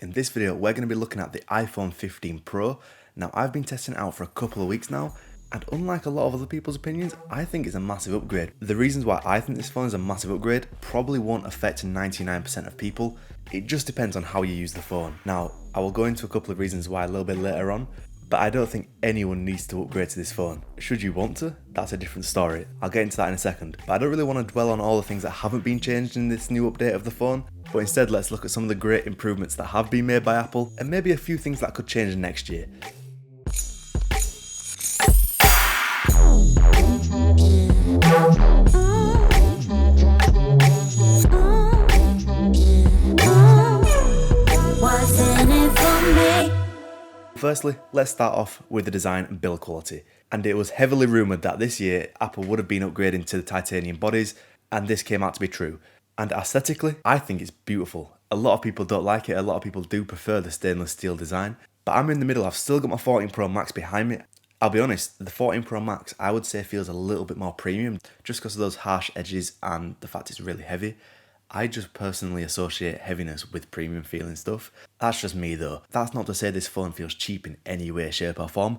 In this video, we're going to be looking at the iPhone 15 Pro. Now, I've been testing it out for a couple of weeks now, and unlike a lot of other people's opinions, I think it's a massive upgrade. The reasons why I think this phone is a massive upgrade probably won't affect 99% of people. It just depends on how you use the phone. Now, I will go into a couple of reasons why a little bit later on, but I don't think anyone needs to upgrade to this phone. Should you want to, that's a different story. I'll get into that in a second. But I don't really want to dwell on all the things that haven't been changed in this new update of the phone, but instead let's look at some of the great improvements that have been made by Apple, and maybe a few things that could change next year. Firstly, let's start off with the design and build quality. And it was heavily rumoured that this year Apple would have been upgrading to the titanium bodies, and this came out to be true. And aesthetically, I think it's beautiful. A lot of people don't like it, a lot of people do prefer the stainless steel design. But I'm in the middle, I've still got my 14 Pro Max behind me. I'll be honest, the 14 Pro Max I would say feels a little bit more premium, just because of those harsh edges and the fact it's really heavy. I just personally associate heaviness with premium feeling stuff. That's just me though. That's not to say this phone feels cheap in any way, shape or form.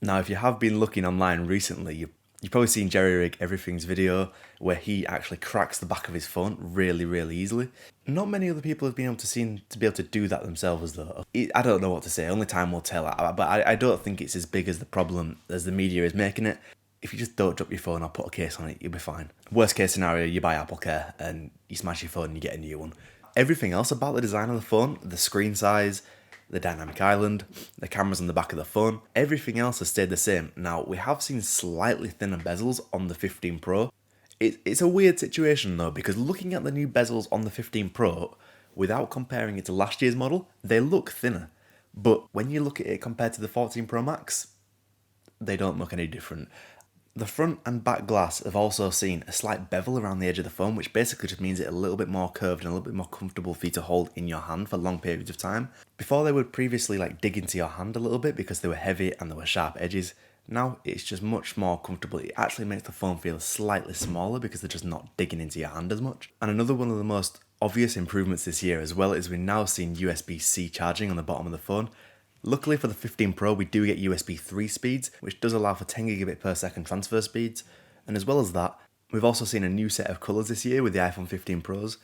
Now, if you have been looking online recently, you've probably seen Jerry Rig Everything's video where he actually cracks the back of his phone really easily. Not many other people have been able to do that themselves though. I don't know what to say, only time will tell, but I don't think it's as big as the problem as the media is making it. If you just don't drop your phone or put a case on it, you'll be fine. Worst case scenario, you buy Apple Care and you smash your phone and you get a new one. Everything else about the design of the phone, the screen size, the dynamic island, the cameras on the back of the phone, everything else has stayed the same. Now, we have seen slightly thinner bezels on the 15 Pro. It's a weird situation though, because looking at the new bezels on the 15 Pro, without comparing it to last year's model, they look thinner. But when you look at it compared to the 14 Pro Max, they don't look any different. The front and back glass have also seen a slight bevel around the edge of the phone, which basically just means it a little bit more curved and a little bit more comfortable for you to hold in your hand for long periods of time. Before, they would previously dig into your hand a little bit because they were heavy and there were sharp edges. Now it's just much more comfortable. It actually makes the phone feel slightly smaller because they're just not digging into your hand as much. And another one of the most obvious improvements this year as well is we've now seen USB-C charging on the bottom of the phone. Luckily for the 15 Pro, we do get USB 3 speeds, which does allow for 10 gigabit per second transfer speeds. And as well as that, we've also seen a new set of colours this year with the iPhone 15 Pros.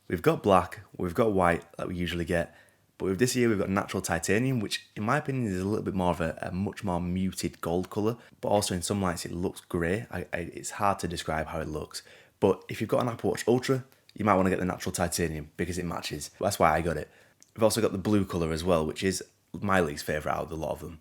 We've got black, we've got white that we usually get, but with this year we've got natural titanium, which in my opinion is a little bit more of a much more muted gold colour, but also in some lights it looks grey. It's hard to describe how it looks. But if you've got an Apple Watch Ultra, you might want to get the natural titanium because it matches. That's why I got it. We've also got the blue colour as well, which is my least favourite out of the lot of them.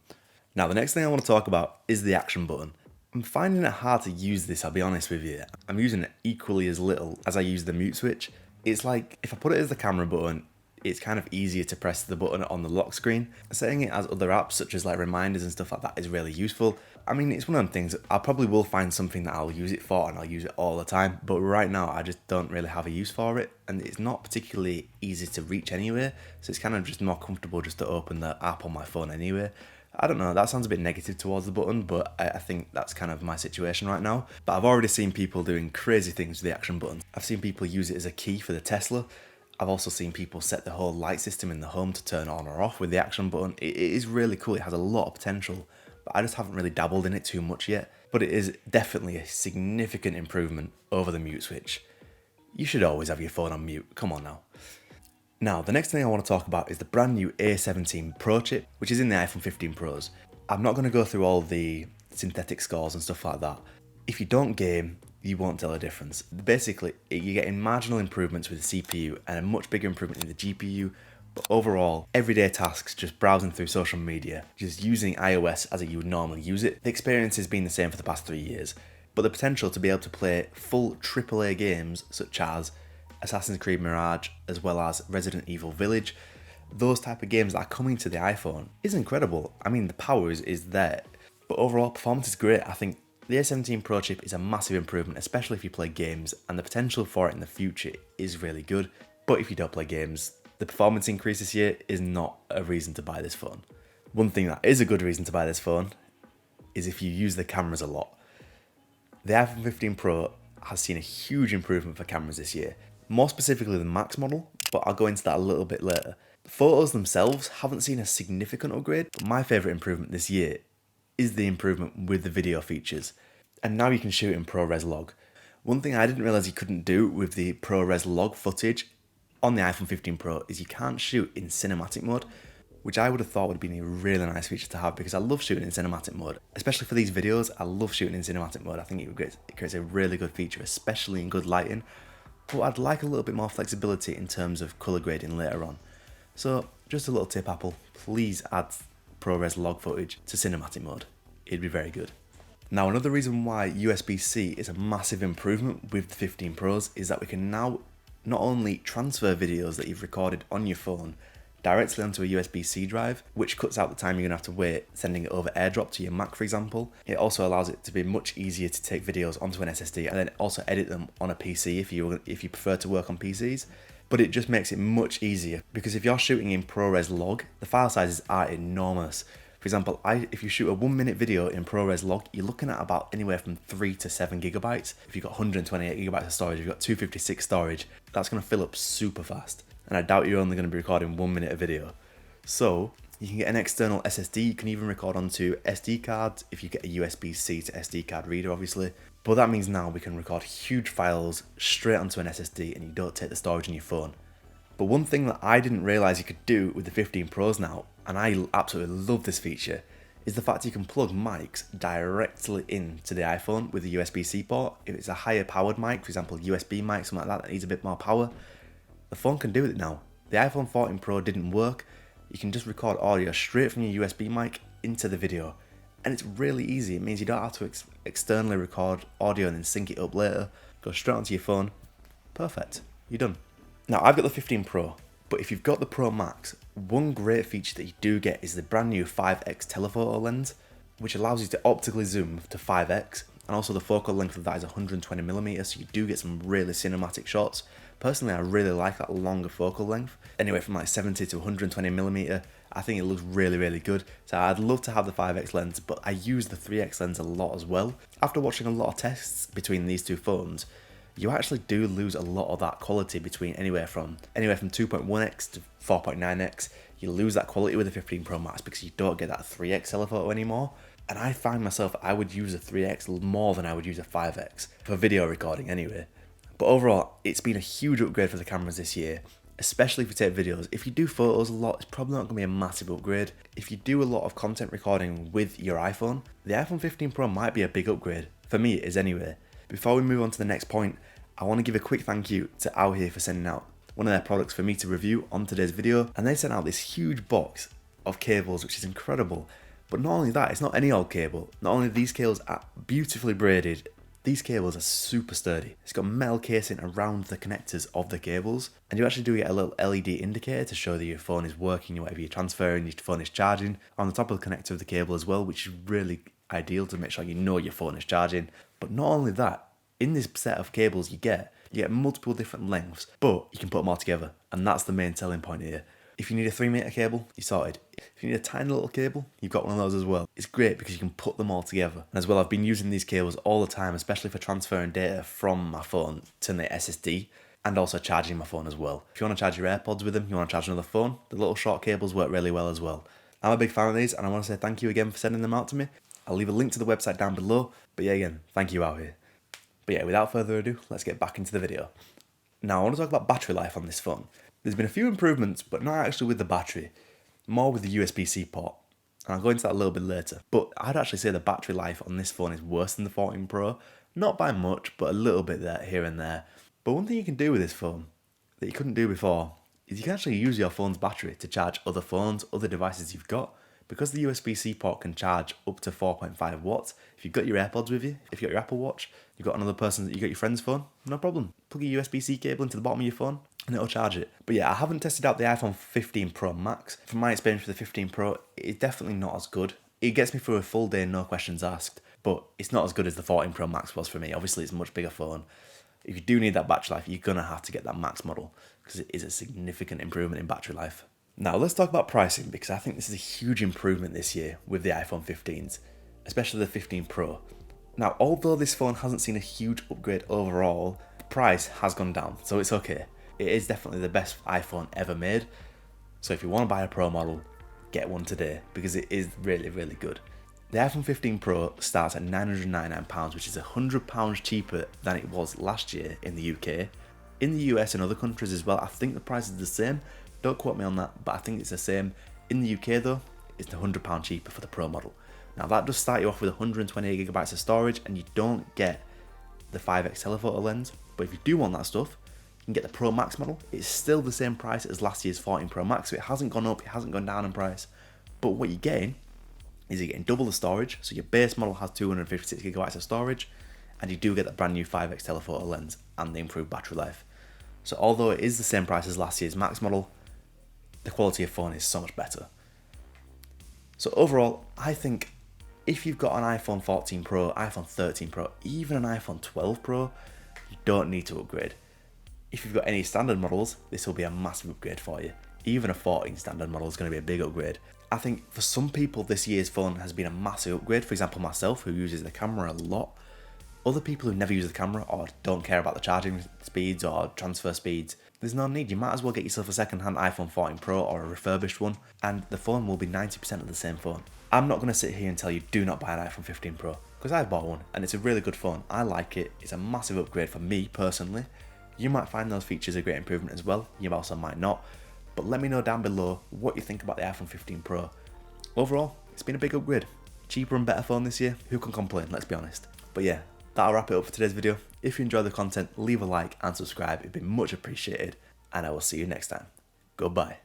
Now, the next thing I want to talk about is the action button. I'm finding it hard to use this, I'll be honest with you. I'm using it equally as little as I use the mute switch. It's like, if I put it as the camera button, it's kind of easier to press the button on the lock screen. Setting it as other apps, such as reminders and stuff like that, is really useful. I mean, it's one of them things, I probably will find something that I'll use it for and I'll use it all the time, but right now I just don't really have a use for it, and it's not particularly easy to reach anyway, so it's kind of just more comfortable just to open the app on my phone anyway. I don't know, that sounds a bit negative towards the button, but I think that's kind of my situation right now. But I've already seen people doing crazy things with the action button. I've seen people use it as a key for the Tesla. I've also seen people set the whole light system in the home to turn on or off with the action button. It is really cool, it has a lot of potential, but I just haven't really dabbled in it too much yet. But it is definitely a significant improvement over the mute switch. You should always have your phone on mute, come on now. Now, the next thing I want to talk about is the brand new A17 Pro chip, which is in the iPhone 15 Pros. I'm not going to go through all the synthetic scores and stuff like that. If you don't game, you won't tell a difference. Basically, you're getting marginal improvements with the CPU and a much bigger improvement in the GPU, but overall, everyday tasks, just browsing through social media, just using iOS as you would normally use it, the experience has been the same for the past 3 years. But the potential to be able to play full AAA games such as Assassin's Creed Mirage, as well as Resident Evil Village, those type of games that are coming to the iPhone is incredible. I mean, the power is there, but overall performance is great. I think the A17 Pro chip is a massive improvement, especially if you play games, and the potential for it in the future is really good. But if you don't play games, the performance increase this year is not a reason to buy this phone. One thing that is a good reason to buy this phone is if you use the cameras a lot. The iPhone 15 Pro has seen a huge improvement for cameras this year, more specifically the Max model, but I'll go into that a little bit later. Photos themselves haven't seen a significant upgrade, but my favourite improvement this year is the improvement with the video features. And now you can shoot in ProRes log. One thing I didn't realise you couldn't do with the ProRes log footage on the iPhone 15 Pro is you can't shoot in cinematic mode, which I would have thought would have been a really nice feature to have because I love shooting in cinematic mode. Especially for these videos, I love shooting in cinematic mode. I think it creates a really good feature, especially in good lighting. But I'd like a little bit more flexibility in terms of colour grading later on. So just a little tip, Apple, please add ProRes log footage to cinematic mode. It'd be very good. Now, another reason why USB-C is a massive improvement with the 15 Pros is that we can now not only transfer videos that you've recorded on your phone directly onto a USB-C drive, which cuts out the time you're going to have to wait sending it over AirDrop to your Mac, for example. It also allows it to be much easier to take videos onto an SSD and then also edit them on a PC if you prefer to work on PCs. But it just makes it much easier because if you're shooting in ProRes log, the file sizes are enormous. For example, if you shoot a 1 minute video in ProRes log, you're looking at about anywhere from 3 to 7 gigabytes. If you've got 128 gigabytes of storage, if you've got 256 storage, that's going to fill up super fast. And I doubt you're only going to be recording 1 minute of video. So you can get an external SSD. You can even record onto SD cards if you get a USB-C to SD card reader, obviously. But that means now we can record huge files straight onto an SSD and you don't take the storage on your phone. But one thing that I didn't realise you could do with the 15 Pros now, and I absolutely love this feature, is the fact you can plug mics directly into the iPhone with a USB-C port. If it's a higher powered mic, for example USB mic, something like that needs a bit more power, the phone can do it now. The iPhone 14 Pro didn't work. You can just record audio straight from your USB mic into the video. And it's really easy. It means you don't have to externally record audio and then sync it up later. Go straight onto your phone. Perfect. You're done. Now, I've got the 15 Pro, but if you've got the Pro Max, one great feature that you do get is the brand new 5x telephoto lens, which allows you to optically zoom to 5x, and also the focal length of that is 120mm, so you do get some really cinematic shots. Personally, I really like that longer focal length, anywhere from like 70 to 120mm. I think it looks really, really good. So I'd love to have the 5x lens, but I use the 3x lens a lot as well. After watching a lot of tests between these two phones, you actually do lose a lot of that quality between anywhere from 2.1x to 4.9x. You lose that quality with the 15 Pro Max because you don't get that 3x telephoto anymore. And I find myself, I would use a 3x more than I would use a 5x for video recording anyway. But overall, it's been a huge upgrade for the cameras this year, especially if you take videos. If you do photos a lot, it's probably not going to be a massive upgrade. If you do a lot of content recording with your iPhone, the iPhone 15 Pro might be a big upgrade. For me, it is anyway. Before we move on to the next point, I want to give a quick thank you to Aohi for sending out one of their products for me to review on today's video. And they sent out this huge box of cables, which is incredible. But not only that, it's not any old cable. Not only are these cables are beautifully braided, these cables are super sturdy. It's got metal casing around the connectors of the cables. And you actually do get a little LED indicator to show that your phone is working, whatever you're transferring, your phone is charging, on the top of the connector of the cable as well, which is really ideal to make sure you know your phone is charging. But not only that, in this set of cables you get multiple different lengths, but you can put them all together. And that's the main selling point here. If you need a 3-meter cable, you're sorted. If you need a tiny little cable, you've got one of those as well. It's great because you can put them all together. And as well, I've been using these cables all the time, especially for transferring data from my phone to the SSD and also charging my phone as well. If you want to charge your AirPods with them, you want to charge another phone, the little short cables work really well as well. I'm a big fan of these and I want to say thank you again for sending them out to me. I'll leave a link to the website down below. But yeah, again, thank you out here. But yeah, without further ado, let's get back into the video. Now, I want to talk about battery life on this phone. There's been a few improvements, but not actually with the battery, more with the USB-C port. And I'll go into that a little bit later. But I'd actually say the battery life on this phone is worse than the 14 Pro. Not by much, but a little bit there, here and there. But one thing you can do with this phone that you couldn't do before is you can actually use your phone's battery to charge other phones, other devices you've got. Because the USB-C port can charge up to 4.5 watts, if you've got your AirPods with you, if you've got your Apple Watch, you've got another person, you got your friend's phone, no problem. Plug your USB-C cable into the bottom of your phone and it'll charge it. But yeah, I haven't tested out the iPhone 15 Pro Max. From my experience with the 15 Pro, it's definitely not as good. It gets me through a full day, no questions asked, but it's not as good as the 14 Pro Max was for me. Obviously, it's a much bigger phone. If you do need that battery life, you're going to have to get that Max model because it is a significant improvement in battery life. Now, let's talk about pricing because I think this is a huge improvement this year with the iPhone 15s, especially the 15 Pro. Now, although this phone hasn't seen a huge upgrade overall, the price has gone down, so it's okay. It is definitely the best iPhone ever made. So if you want to buy a Pro model, get one today because it is really, really good. The iPhone 15 Pro starts at £999, which is £100 cheaper than it was last year in the UK. In the US and other countries as well, I think the price is the same. Don't quote me on that, but I think it's the same. In the UK though, it's £100 cheaper for the Pro model. Now that does start you off with 128GB of storage, and you don't get the 5x telephoto lens. But if you do want that stuff, you can get the Pro Max model. It's still the same price as last year's 14 Pro Max, so it hasn't gone up, it hasn't gone down in price. But what you're getting is you're getting double the storage. So your base model has 256GB of storage, and you do get the brand new 5x telephoto lens and the improved battery life. So although it is the same price as last year's Max model, the quality of phone is so much better. So overall, I think if you've got an iPhone 14 Pro, iPhone 13 Pro, even an iPhone 12 Pro, you don't need to upgrade. If you've got any standard models, this will be a massive upgrade for you. Even a 14 standard model is going to be a big upgrade. I think for some people this year's phone has been a massive upgrade. For example, myself, who uses the camera a lot. Other people who never use the camera or don't care about the charging speeds or transfer speeds, there's no need. You might as well get yourself a second-hand iPhone 14 Pro or a refurbished one, and the phone will be 90% of the same phone. I'm not going to sit here and tell you do not buy an iPhone 15 Pro, because I've bought one and it's a really good phone. I like it. It's a massive upgrade for me personally. You might find those features a great improvement as well. You also might not. But let me know down below what you think about the iPhone 15 Pro. Overall, it's been a big upgrade. Cheaper and better phone this year. Who can complain? Let's be honest. But yeah, that'll wrap it up for today's video. If you enjoyed the content, leave a like and subscribe. It'd be much appreciated. And I will see you next time. Goodbye.